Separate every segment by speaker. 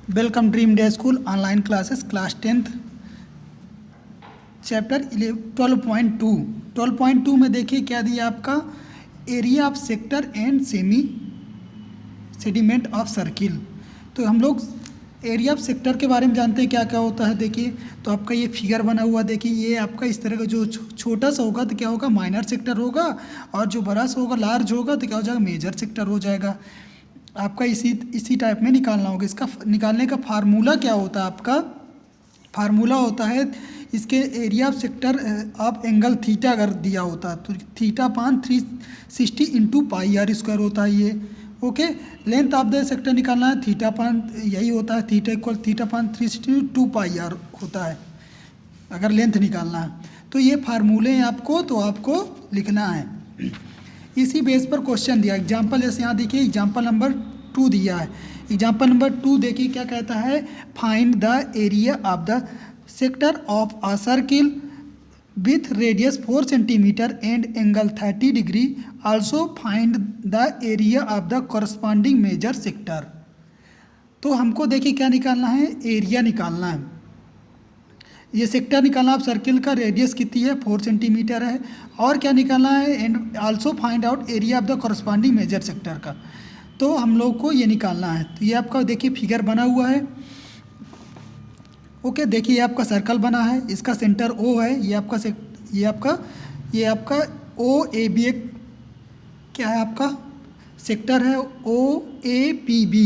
Speaker 1: Welcome dream day school online classes class 10th chapter 12.2 में देखिए क्या दिया आपका area of sector and semi sediment of circle. तो हम लोग एरिया ऑफ सेक्टर के बारे में जानते हैं क्या क्या होता है। देखिए तो आपका ये फिगर बना हुआ, देखिए ये आपका इस तरह का जो छोटा सा होगा तो क्या होगा, माइनर सेक्टर होगा, और जो बड़ा सा होगा लार्ज होगा तो क्या हो जाएगा, मेजर सेक्टर हो जाएगा। आपका इसी टाइप में निकालना होगा। इसका निकालने का फार्मूला क्या होता है, आपका फार्मूला होता है इसके area of sector of angle theta अगर दिया होता है तो theta upon 360 into pi r square होता है ये। Okay, length of the sector निकालना है, थीटा पान यही होता है, theta equal theta upon 360 2 pi are होता है अगर लेंथ निकालना है। तो ये फार्मूले हैं आपको, तो आपको लिखना है। इसी बेस पर क्वेश्चन दिया एग्जाम्पल, जैसे यहाँ देखिए एग्जाम्पल नंबर 2 दिया है। एग्जाम्पल नंबर 2 देखिए क्या कहता है, find the area of the sector of a circle with radius 4 centimetre and angle 30 degree, also find the area of the corresponding major sector. तो हमको देखिए क्या निकालना है, एरिया निकालना है, ये सेक्टर निकालना। आप सर्किल का रेडियस कितनी है, 4 सेंटीमीटर है, और क्या निकालना है, and also find out area of the corresponding major sector का। तो हम लोग को ये निकालना है। तो ये आपका देखिए फिगर बना हुआ है। ओके, देखिए ये आपका सर्कल बना है, इसका सेंटर ओ है, ये आपका ओ ए बी एक क्या है, आपका सेक्टर है ओ ए पी बी,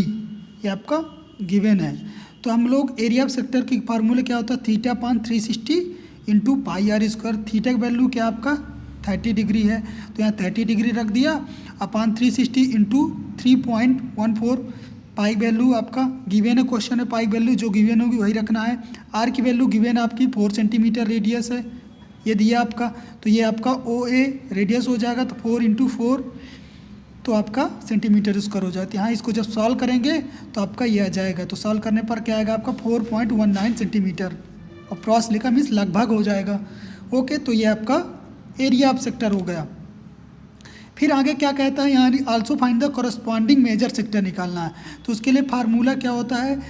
Speaker 1: ये आपका गिवन है। तो हम लोग एरिया ऑफ सेक्टर की फार्मूले क्या होता है, theta upon 360 into pi r square. Theta का वैल्यू क्या आपका 30 डिग्री है, तो यहाँ 30 डिग्री रख दिया, अपान 360 इंटू 3.14। पाई वैल्यू आपका गिवन है, क्वेश्चन है पाई वैल्यू जो गिवन होगी वही रखना है। आर की वैल्यू गिवन आपकी 4 सेंटीमीटर रेडियस है, ये दिया आपका। तो ये आपका ओ ए रेडियस हो जाएगा, तो 4 इंटू 4 तो आपका सेंटीमीटर स्क्वायर हो जाता है। यहाँ इसको जब सॉल्व करेंगे तो आपका ये आ जाएगा। तो सॉल्व करने पर क्या आएगा आपका 4.19 सेंटीमीटर, और क्रॉस लिखा मीन्स लगभग हो जाएगा। ओके, तो ये आपका एरिया ऑफ सेक्टर हो गया। फिर आगे क्या कहता है, यहाँ also find the corresponding major sector निकालना है। तो उसके लिए फार्मूला क्या होता है,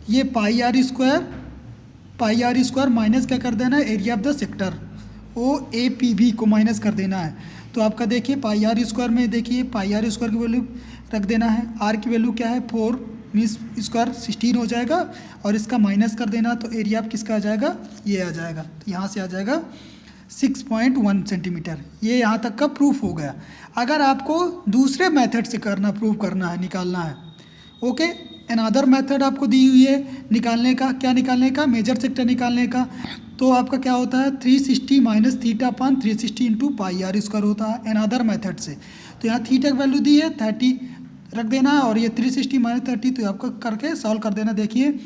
Speaker 1: ये पाई आर स्क्वायर माइनस क्या कर देना है, area of the sector O A P B को माइनस कर देना है। तो आपका देखिए पाई आर स्क्वायर में देखिए पाई आर स्क्वायर की वैल्यू रख देना है, आर की वैल्यू क्या है 4 मीन्स स्क्वायर 16 हो जाएगा, और इसका माइनस कर देना, तो एरिया आप किसका आ जाएगा, ये आ जाएगा। तो यहाँ से आ जाएगा 6.1 सेंटीमीटर। ये यहाँ तक का प्रूफ हो गया। अगर आपको दूसरे मेथड से प्रूफ करना है, निकालना है, ओके, अनदर मेथड आपको दी हुई है निकालने का, क्या निकालने का, मेजर सेक्टर निकालने का। तो आपका क्या होता है 360 minus theta upon 360 into pi r square होता है अनदर मेथड से। तो यहाँ थीटा की वैल्यू दी है 30 रख देना, और ये 360 माइनस 30 तो आपको करके सॉल्व कर देना। देखिए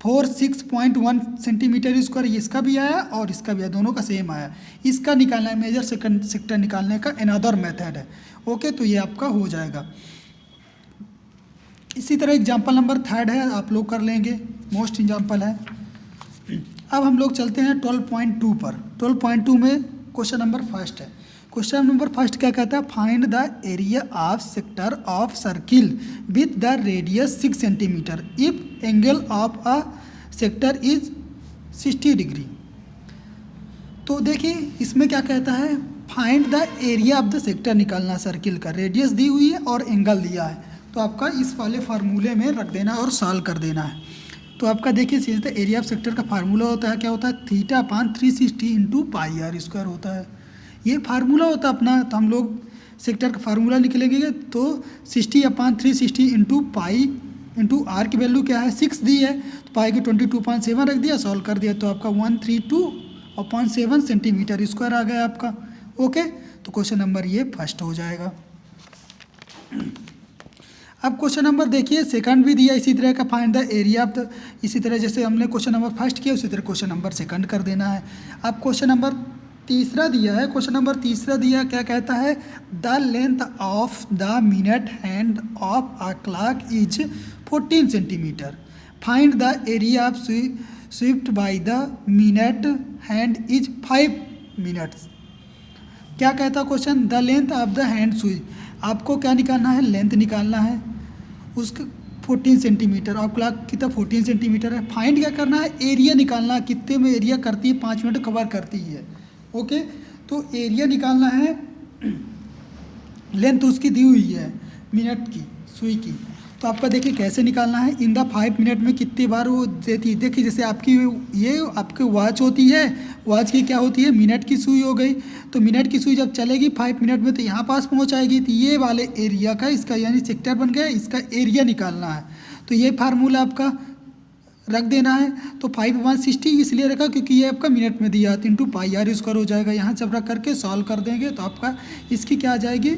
Speaker 1: 6.1 सेंटीमीटर स्क्वायर इसका भी आया और इसका भी आया, दोनों का सेम आया। इसका निकालना है मेजर सेक्टर निकालने का अनदर मेथड है। ओके, तो ये आपका हो जाएगा। इसी तरह एग्जांपल नंबर 3 है, आप लोग कर लेंगे, मोस्ट एग्जांपल है। अब हम लोग चलते हैं 12.2 पर। 12.2 में क्वेश्चन नंबर 1 है। क्वेश्चन नंबर 1 क्या कहता है, find the area of sector of circle with the radius 6 centimetre if angle of a sector is 60 degree. तो देखिए इसमें क्या कहता है, find the area of the sector निकालना, सर्किल का रेडियस दी हुई है और एंगल दिया है। तो आपका इस वाले फार्मूले में रख देना और सॉल्व कर देना है। तो आपका देखिए सीधे एरिया ऑफ सेक्टर का फार्मूला होता है, क्या होता है, theta upon 360 into pi r square होता है। ये फार्मूला होता है अपना। तो हम लोग सेक्टर का फार्मूला निकलेंगे तो 60 अपान 360 इंटू पाई इंटू आर की वैल्यू क्या है 6 दी है, तो पाई की 22.7 रख दिया, सॉल्व कर दिया, तो आपका 132.7 सेंटीमीटर स्क्वायर आ गया आपका। ओके, तो क्वेश्चन नंबर ये 1 हो जाएगा। अब क्वेश्चन नंबर देखिए सेकंड भी दिया इसी तरह का, find the area of the, इसी तरह जैसे हमने क्वेश्चन नंबर 1 किया उसी तरह क्वेश्चन नंबर सेकंड कर देना है। अब क्वेश्चन नंबर 3 दिया है। क्वेश्चन नंबर 3 दिया क्या कहता है, the length of the minute hand of a clock is 14 centimetre, find the area of swept by the minute hand is 5 minutes. क्या कहता है question, the length of the hand सुई, आपको क्या निकालना है, लेंथ निकालना है। 14 सेंटीमीटर, और क्लॉक कितना 14 सेंटीमीटर है। फाइंड क्या करना है, एरिया निकालना है, कितने में एरिया करती है, 5 मिनट कवर करती है। ओके, तो एरिया निकालना है, लेंथ उसकी दी हुई है मिनट की सुई की। तो आपका देखिए कैसे निकालना है, इन द 5 मिनट में कितनी बार वो देती है। देखिए जैसे आपकी ये आपकी वॉच होती है, वॉच की क्या होती है, मिनट की सुई हो गई। तो मिनट की सुई जब चलेगी 5 मिनट में तो यहाँ पास पहुँच आएगी। तो ये वाले एरिया का इसका यानी सेक्टर बन गया, इसका एरिया निकालना है। तो ये फार्मूला आपका रख देना है। तो 5/60 इसलिए रखा क्योंकि ये आपका मिनट में दिया, इंटू पाई आर स्क्वायर हो जाएगा। यहाँ जब रख करके सॉल्व कर देंगे तो आपका इसकी क्या आ जाएगी,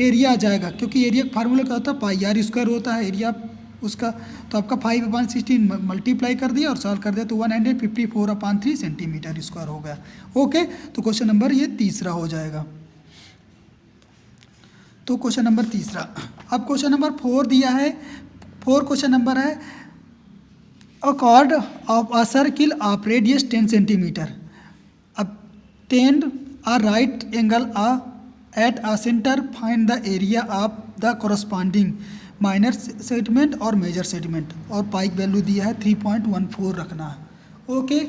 Speaker 1: एरिया आ जाएगा। क्योंकि एरिया का फार्मूला क्या होता है, पाई आर स्क्वायर होता है एरिया उसका। तो आपका 5/60 मल्टीप्लाई कर दिया और सॉल्व कर दिया तो 154/3 सेंटीमीटर स्क्वायर हो गया। ओके, तो क्वेश्चन नंबर ये तीसरा हो जाएगा। तो क्वेश्चन नंबर तीसरा। अब क्वेश्चन नंबर 4 दिया है, 4 क्वेश्चन नंबर है, a chord of a circle of radius 10 centimeter obtained a right angle at a center, find the area of the corresponding minor segment और मेजर सेगमेंट, और पाइक value दिया है 3.14 रखना है। ओके,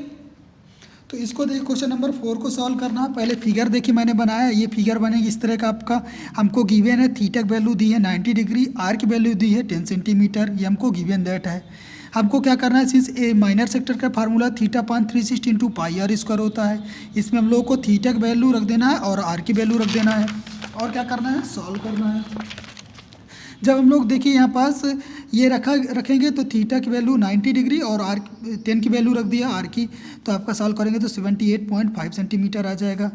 Speaker 1: तो इसको देखिए क्वेश्चन नंबर 4 को सॉल्व करना है। पहले फिगर देखिए मैंने बनाया, ये फिगर बनेगी इस तरह का आपका। हमको गिवन है थीटा की वैल्यू दी है 90 डिग्री, आर की वैल्यू दी है 10 सेंटीमीटर, ये हमको गिवन दैट है। हमको क्या करना है, सिंस ए माइनर सेक्टर का formula θ/360 into pi r square होता है, इसमें हम लोग को थीटा की वैल्यू रख देना है और आर की वैल्यू रख देना है, और क्या करना है, सॉल्व करना है। जब हम लोग देखिए यहाँ पास ये रखेंगे तो थीटा की वैल्यू 90 डिग्री और आर 10 की वैल्यू रख दिया आर की, तो आपका सॉल्व करेंगे तो 78.5 सेंटीमीटर आ जाएगा,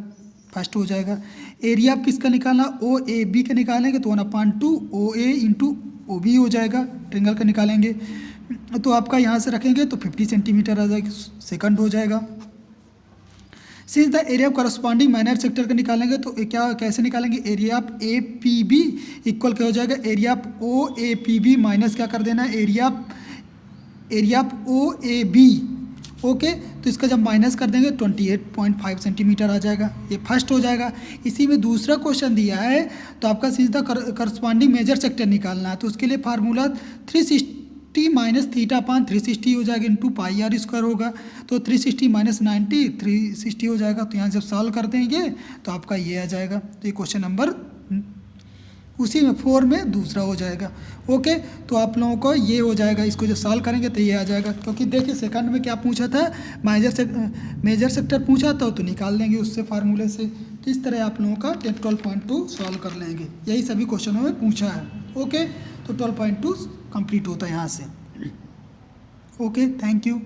Speaker 1: फर्स्ट हो जाएगा। एरिया आप किसका निकालना, ओ ए बी का निकालेंगे तो 1/2 ओ ए इंटू ओ बी हो जाएगा, ट्रिंगल का निकालेंगे तो आपका यहाँ से रखेंगे तो 50 सेंटीमीटर आ जाएगा, सेकंड हो जाएगा। Since the area of corresponding minor sector का निकालेंगे तो क्या कैसे निकालेंगे, area of A P B equal क्या हो जाएगा, area of O A P B minus क्या कर देना है, area of O A B. Okay, तो इसका जब माइनस कर देंगे 28.5 सेंटीमीटर आ जाएगा, ये फर्स्ट हो जाएगा। इसी में दूसरा क्वेश्चन दिया है तो आपका since the corresponding major sector निकालना है, तो उसके लिए फार्मूला 360 माइनस θ/360 हो जाएगा इंटू पाई आर स्क्वायर होगा, तो 360 माइनस 90 360 हो जाएगा। तो यहाँ जब सॉल्व कर देंगे तो आपका ये आ जाएगा। तो ये क्वेश्चन नंबर उसी में 4 में दूसरा हो जाएगा। ओके, तो आप लोगों को ये हो जाएगा, इसको जब सॉल्व करेंगे तो ये आ जाएगा। क्योंकि देखिए सेकंड में क्या पूछा था, मेजर सेक्टर पूछा था तो निकाल देंगे उससे फार्मूले से। तो इस तरह आप लोगों का 12.2 सॉल्व कर लेंगे, यही सभी क्वेश्चनों में पूछा है। ओके, तो 12.2 कंप्लीट होता है यहाँ से। Okay, thank you.